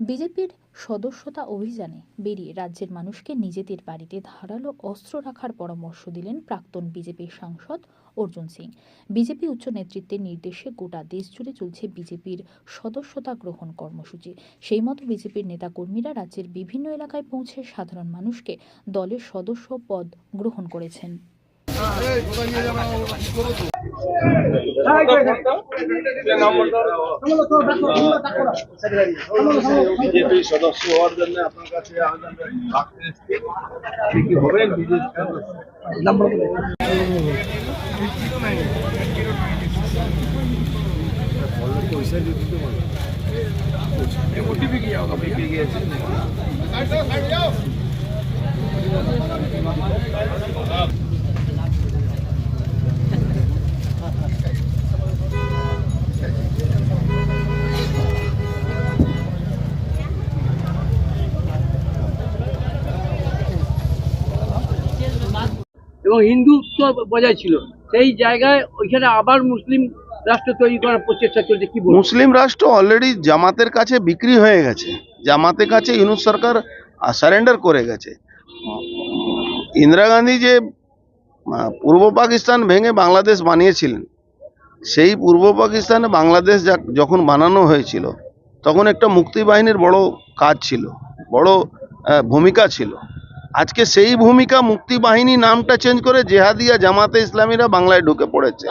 বিজেপির সদস্যতা অভিযানে বেরিয়ে রাজ্যের মানুষকে নিজেদের বাড়িতে ধারালো অস্ত্র রাখার পরামর্শ দিলেন প্রাক্তন বিজেপির সাংসদ অর্জুন সিং। বিজেপি উচ্চ নেতৃত্বের নির্দেশে গোটা দেশ জুড়ে চলছে বিজেপির সদস্যতা গ্রহণ কর্মসূচি। সেই মতো বিজেপির নেতাকর্মীরা রাজ্যের বিভিন্ন এলাকায় পৌঁছে সাধারণ মানুষকে দলের সদস্য পদ গ্রহণ করেছেন। বিজেপি সদস্য হওয়ার জন্য আপনার কাছে আবেদন রাখতে এসেছি। কি হবেন বিজেপি পয়সা দিতে ওটিপি কি ওটিপি গিয়েছে এবং হিন্দুত্ব বজায় ছিল, সেই জায়গায় ওইখানে আবার মুসলিম রাষ্ট্র তৈরি করার প্রচেষ্টা চলছে। কি বলবো? মুসলিম রাষ্ট্র অলরেডি জামাতের কাছে বিক্রি হয়ে গেছে। জামাতের কাছে ইউনূস সরকার সারেন্ডার করে গেছে। ইন্দিরা গান্ধী যে পূর্ব পাকিস্তান ভেঙে বাংলাদেশ বানিয়েছিলেন, সেই পূর্ব পাকিস্তানে বাংলাদেশ যখন বানানো হয়েছিল তখন একটা মুক্তি বাহিনীর বড় কাজ ছিল, বড় ভূমিকা ছিল। আজকে সেই ভূমিকা মুক্তি বাহিনী নামটা চেঞ্জ করে জেহাদিয়া জামাতে ইসলামীরা বাংলায় ঢুকে পড়েছে।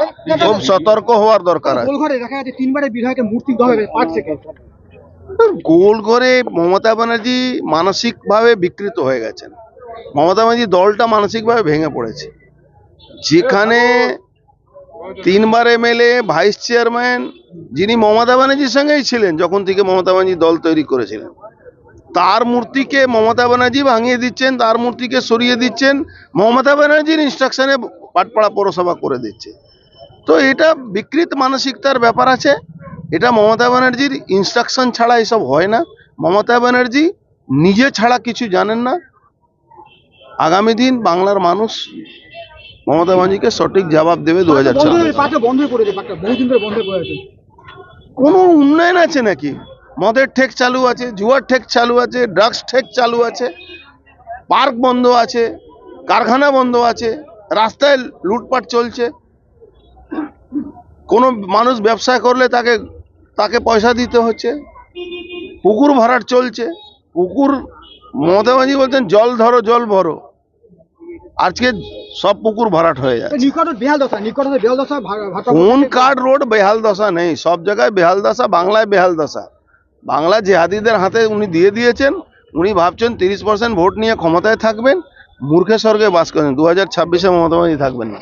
খুব সতর্ক হওয়ার দরকার আছে। গোল করে মমতা ব্যানার্জি মানসিকভাবে বিকৃত হয়ে গেছেন। মমতা ব্যানার্জি দলটা মানসিকভাবে ভেঙে পড়েছে। যেখানে 3 বার এমএলএ, ভাইস চেয়ারম্যান, যিনি মমতা ব্যানার্জির সঙ্গেই ছিলেন যখন থেকে মমতা ব্যানার্জি দল তৈরি করেছিলেন, তার মূর্তিকে মমতা ব্যানার্জি ভাঙিয়ে দিচ্ছেন, তার মূর্তিকে সরিয়ে দিচ্ছেন, মমতা ব্যানার্জির ইনস্ট্রাকশনে পাটপাড়া পৌরসভা করে দিচ্ছে। তো এটা বিকৃত মানসিকতার ব্যাপার আছে। এটা মমতা ব্যানার্জির ইনস্ট্রাকশন ছাড়া এসব হয় না। মমতা ব্যানার্জি নিজে ছাড়া কিছু জানেন না। আগামী দিন বাংলার মানুষ মমতা ব্যানার্জিকে সঠিক জবাব দেবে। 2024 কোনো উন্নয়ন আছে নাকি? মদের ঠেক চালু আছে, জুয়ার ঠেক চালু আছে, ড্রাগস ঠেক চালু আছে, পার্ক বন্ধ আছে, কারখানা বন্ধ আছে, রাস্তায় লুটপাট চলছে। কোনো মানুষ ব্যবসা করলে তাকে পয়সা দিতে হচ্ছে। পুকুর ভরাট চলছে। পুকুর মমতা ব্যানার্জি বলছেন জল ধরো জল ভরো, আজকে সব পুকুর ভরাট হয়ে যাচ্ছে। কোন কার্ড রোড বেহাল দশা নেই, সব জায়গায় বেহাল দশা। বাংলায় বেহাল দশা। বাংলা জেহাদিদের হাতে উনি দিয়ে দিয়েছেন। উনি ভাবছেন 30% ভোট নিয়ে ক্ষমতায় থাকবেন, মূর্খে স্বর্গে বাস করেন। 2026-এ মমতা ব্যানার্জি থাকবেন না।